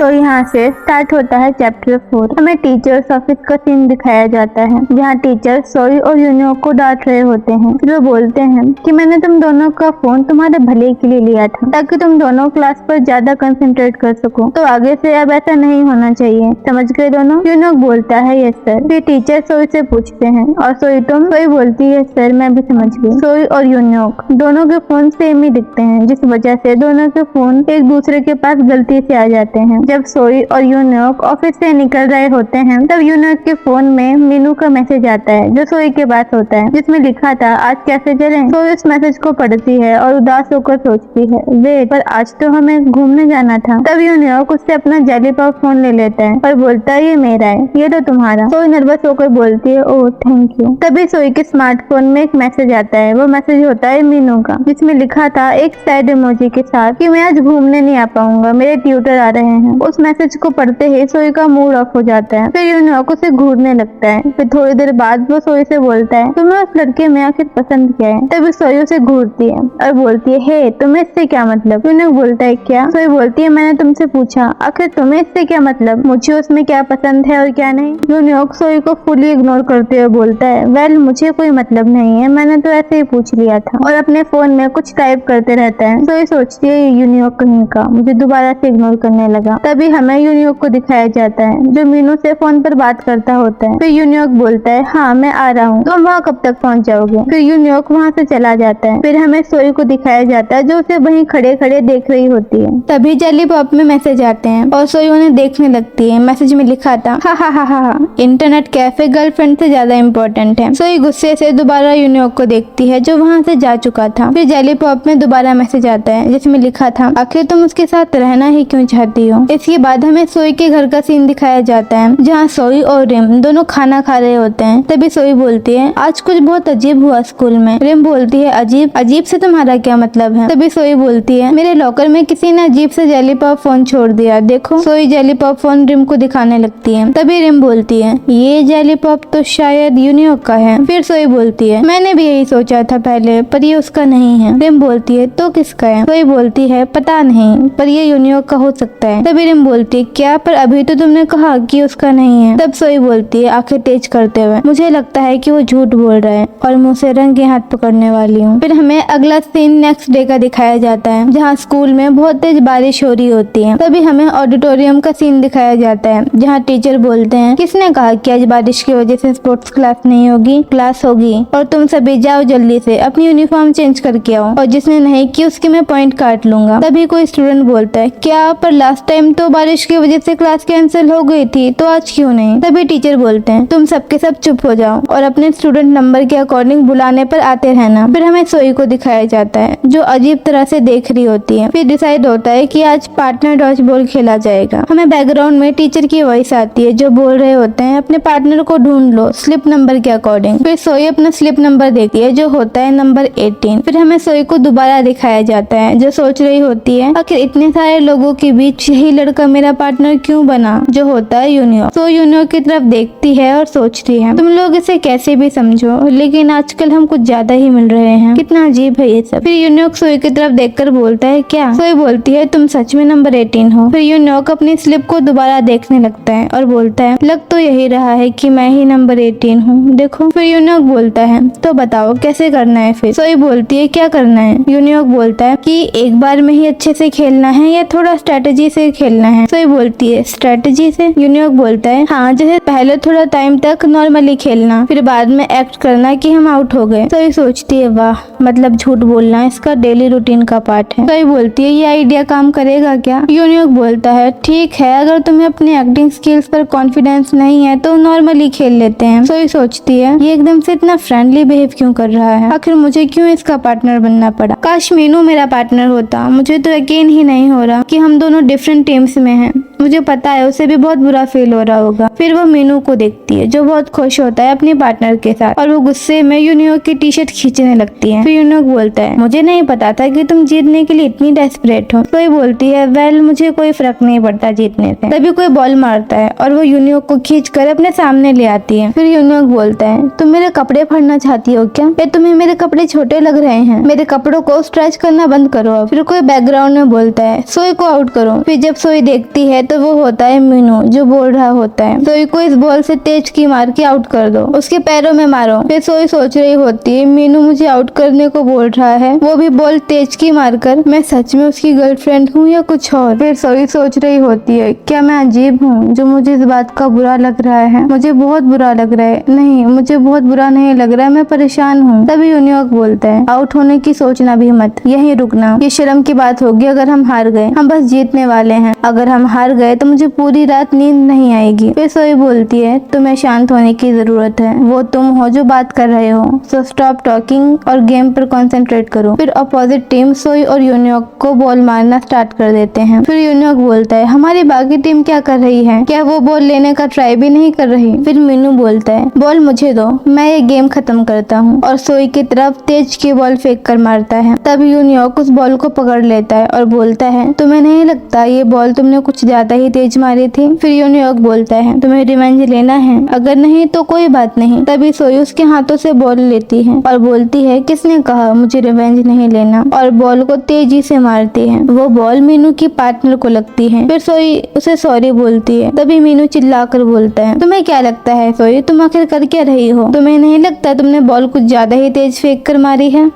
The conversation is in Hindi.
तो यहाँ से स्टार्ट होता है चैप्टर 4। हमें टीचर्स ऑफिस का सीन दिखाया जाता है जहाँ टीचर सोई और यूनियोक को डांट रहे होते हैं। फिर वो बोलते हैं कि मैंने तुम दोनों का फोन तुम्हारे भले के लिए लिया था ताकि तुम दोनों क्लास पर ज्यादा कंसंट्रेट कर सको, तो आगे से अब ऐसा नहीं होना चाहिए, समझ गए दोनों? यूनियोक बोलता है यस सर। फिर टीचर सोई से पूछते हैं और सोई तुम? सोई बोलती है सर मैं भी समझ गई। सोई और यूनियोक दोनों के फोन सेम ही दिखते हैं जिस वजह से दोनों के फोन एक दूसरे के पास गलती से आ जाते हैं। जब सोई और यूनियोक ऑफिस से निकल रहे होते हैं तब यूनियोक के फोन में मीनू का मैसेज आता है जो सोई के पास होता है, जिसमें लिखा था आज कैसे चलें। सोई उस मैसेज को पढ़ती है और उदास होकर सोचती है वे पर आज तो हमें घूमने जाना था। तब यूनियोक उससे अपना जेली पॉप फोन ले लेता है और बोलता है ये मेरा है, ये तो तुम्हारा। सोई नर्वस होकर बोलती है ओह थैंक यू। तभी सोई के स्मार्टफोन में एक मैसेज आता है, वो मैसेज होता है मीनू का, जिसमें लिखा था एक सैड इमोजी के साथ कि मैं आज घूमने नहीं आ पाऊंगा, मेरे ट्यूटर आ रहे हैं। उस मैसेज को पढ़ते ही सोई का मूड ऑफ हो जाता है। फिर यूनियोक उसे घूरने लगता है। फिर थोड़ी देर बाद वो सोई से बोलता है तुम्हें उस लड़के में आखिर पसंद क्या है? तभी सोई उसे घूरती है और बोलती है हे तुम्हें इससे क्या मतलब? यूनियोक बोलता है क्या? सोई बोलती है मैंने तुमसे पूछा, आखिर तुम्हें इससे क्या मतलब? मुझे उसमें क्या पसंद है और क्या नहीं? यूनियोक सोई को फुली इग्नोर करते हुए बोलता है वेल मुझे कोई मतलब नहीं है, मैंने तो ऐसे ही पूछ लिया था, और अपने फोन में कुछ टाइप करते रहता है। सोई सोचती है यूनियोक कहीं का मुझे दोबारा से इग्नोर करने लगा। तभी हमें यूनियोक को दिखाया जाता है जो मीनू से फोन पर बात करता होता है। फिर यूनियोक बोलता है हाँ मैं आ रहा हूँ, तुम वहाँ कब तक पहुँच जाओगे? फिर यूनियोक वहाँ से चला जाता है। फिर हमें सोई को दिखाया जाता है जो उसे वहीं खड़े खड़े देख रही होती है। तभी जेली पॉप में मैसेज आते हैं और सोई उन्हें देखने लगती है। मैसेज में लिखा था हा इंटरनेट कैफे गर्लफ्रेंड से ज्यादा इम्पोर्टेंट है। सोई गुस्से से दोबारा यूनियोक को देखती है जो वहाँ से जा चुका था। फिर जेली पॉप में दोबारा मैसेज आता है जिसमें लिखा था आखिर तुम उसके साथ रहना ही क्यों चाहती हो। इसके बाद हमें सोई के घर का सीन दिखाया जाता है जहाँ सोई और रिम दोनों खाना खा रहे होते हैं। तभी सोई बोलती है आज कुछ बहुत अजीब हुआ स्कूल में। रिम बोलती है अजीब? अजीब से तुम्हारा क्या मतलब है? तभी सोई बोलती है मेरे लॉकर में किसी ने अजीब से जेली पॉप फोन छोड़ दिया, देखो। सोई जेली पॉप फोन रिम को दिखाने लगती है। तभी रिम बोलती है ये जेली पॉप तो शायद यूनियोक का है। फिर सोई बोलती है मैंने भी यही सोचा था पहले, पर ये उसका नहीं है। रिम बोलती है तो किसका है? सोई बोलती है पता नहीं, पर ये यूनियोक का हो सकता है। तभी रिम बोलती है क्या? पर अभी तो तुमने कहा कि उसका नहीं है। तब सोई बोलती है आंखें तेज करते हुए मुझे लगता है कि वो झूठ बोल रहा है और मैं उसे रंगे हाथ पकड़ने वाली हूँ। फिर हमें अगला सीन नेक्स्ट डे का दिखाया जाता है जहाँ स्कूल में बहुत तेज बारिश हो रही होती है। तभी हमें ऑडिटोरियम का सीन दिखाया जाता है जहाँ टीचर बोलते हैं किसने कहा कि आज बारिश की वजह से स्पोर्ट्स क्लास नहीं होगी? क्लास होगी और तुम सभी जाओ जल्दी से अपनी यूनिफॉर्म चेंज करके आओ, और जिसने नहीं की उसकी मैं पॉइंट काट लूंगा। तभी कोई स्टूडेंट बोलता है क्या? पर लास्ट टाइम तो बारिश की वजह से क्लास कैंसिल हो गई थी, तो आज क्यों नहीं? तभी टीचर बोलते हैं तुम सबके सब चुप हो जाओ और अपने स्टूडेंट नंबर के अकॉर्डिंग बुलाने पर आते रहना। फिर हमें सोई को दिखाया जाता है जो अजीब तरह से देख रही होती है। फिर डिसाइड होता है कि आज पार्टनर डॉज बॉल खेला जाएगा। हमें बैकग्राउंड में टीचर की वॉइस आती है जो बोल रहे होते हैं अपने पार्टनर को ढूंढ लो स्लिप नंबर के अकॉर्डिंग। फिर सोई अपना स्लिप नंबर देती है जो होता है नंबर 18। फिर हमें सोई को दोबारा दिखाया जाता है जो सोच रही होती है आखिर इतने सारे लोगों के बीच यही लड़का मेरा पार्टनर क्यों बना, जो होता है यूनियोक। तो यूनियोक की तरफ देखती है और सोचती है तुम लोग इसे कैसे भी समझो लेकिन आजकल हम कुछ ज्यादा ही मिल रहे हैं, कितना अजीब है ये सब। फिर यूनियोक सोई की तरफ देखकर बोलता है क्या? सोई बोलती है तुम सच में नंबर 18 हो। फिर यूनियोक अपनी स्लिप को दोबारा देखने लगता है और बोलता है लग तो यही रहा है कि मैं ही नंबर 18 हूँ, देखो। फिर यूनियोक बोलता है तो बताओ कैसे करना है? फिर सोई बोलती है क्या करना है? यूनियोक बोलता है कि एक बार में ही अच्छे से खेलना है या थोड़ा स्ट्रेटेजी से खेलना है? सोई बोलती है स्ट्रेटेजी से। यूनियोक बोलता है हाँ, जैसे पहले थोड़ा टाइम तक नॉर्मली खेलना फिर बाद में एक्ट करना कि हम आउट हो गए। सोई सोचती है वाह, मतलब झूठ बोलना इसका डेली रूटीन का पार्ट है। सोई बोलती है ये आइडिया काम करेगा क्या? यूनियोक बोलता है ठीक है, अगर तुम्हें अपनी एक्टिंग स्किल्स पर कॉन्फिडेंस नहीं है तो नॉर्मली खेल लेते हैं। सोई सोचती है ये एकदम से इतना फ्रेंडली बिहेव क्यों कर रहा है, आखिर मुझे क्यों इसका पार्टनर बनना पड़ा? काश मीनू मेरा पार्टनर होता। मुझे तो यकीन ही नहीं हो रहा कि हम दोनों डिफरेंट टीम्स में हैं। मुझे पता है उसे भी बहुत बुरा फील हो रहा होगा। फिर वो मीनू को देखती है जो बहुत खुश होता है अपने पार्टनर के साथ और वो गुस्से में यूनियोक की टी शर्ट खींचने लगती है। फिर यूनियोक बोलता है मुझे नहीं पता था कि तुम जीतने के लिए इतनी डेस्परेट हो। तो ये बोलती है वेल मुझे कोई फर्क नहीं पड़ता जीतने से। तभी कोई बॉल मारता है और वो यूनियोक को खींच कर अपने सामने ले आती है। फिर यूनियोक बोलता है तुम मेरे कपड़े फाड़ना चाहती हो क्या? या तुम्हें मेरे कपड़े छोटे लग रहे हैं? मेरे कपड़ों को स्ट्रेच करना बंद करो। फिर कोई बैकग्राउंड में बोलता है सोई को आउट करो। फिर जब सोई सोई देखती है तो वो होता है मीनू जो बोल रहा होता है, सोई को इस बॉल से तेज की मार के आउट कर दो, उसके पैरों में मारो। फिर सोई सोच रही होती है मीनू मुझे आउट करने को बोल रहा है, वो भी बॉल तेज की मारकर, मैं सच में उसकी गर्लफ्रेंड हूँ या कुछ और। फिर सोई सोच रही होती है क्या मैं अजीब हूँ जो मुझे इस बात का बुरा लग रहा है, मुझे बहुत बुरा लग रहा है। नहीं, मुझे बहुत बुरा नहीं लग रहा है, मैं परेशान हूँ। तभी यूनियॉक बोलता है आउट होने की सोचना भी मत, यहीं रुकना, ये शर्म की बात होगी अगर हम हार गए, हम बस जीतने वाले हैं, अगर हम हार गए तो मुझे पूरी रात नींद नहीं आएगी। फिर सोई बोलती है तुम्हें शांत होने की जरूरत है, वो तुम हो जो बात कर रहे हो, सो स्टॉप टॉकिंग और गेम पर कंसंट्रेट करो। फिर अपोजिट टीम सोई और यूनियॉक को बॉल मारना स्टार्ट कर देते हैं। फिर यूनियॉक बोलता है हमारी बाकी टीम क्या कर रही है, क्या वो बॉल लेने का ट्राई भी नहीं कर रही। फिर मीनू बोलता है बॉल मुझे दो, मैं ये गेम खत्म करता हूँ, और सोई की तरफ तेज की बॉल फेंक कर मारता है। तब यूनियॉक उस बॉल को पकड़ लेता है और बोलता है तुम्हें नहीं लगता ये बॉल तुमने कुछ ज्यादा ही तेज मारी थी। फिर यूनियॉक बोलता है तुम्हें रिवेंज लेना है, अगर नहीं तो कोई बात नहीं। तभी सोई उसके हाथों से बॉल लेती है और बोलती है किसने कहा मुझे रिवेंज नहीं लेना, और बॉल को तेजी से मारती है। वो बॉल मीनू की पार्टनर को लगती है। फिर सोई उसे सॉरी बोलती है। तभी मीनू चिल्लाकर बोलता है तुम्हें क्या लगता है सोई, तुम आखिर कर क्या रही हो, तुम्हें नहीं लगता तुमने बॉल कुछ ज्यादा ही तेज फेंक कर मारी है।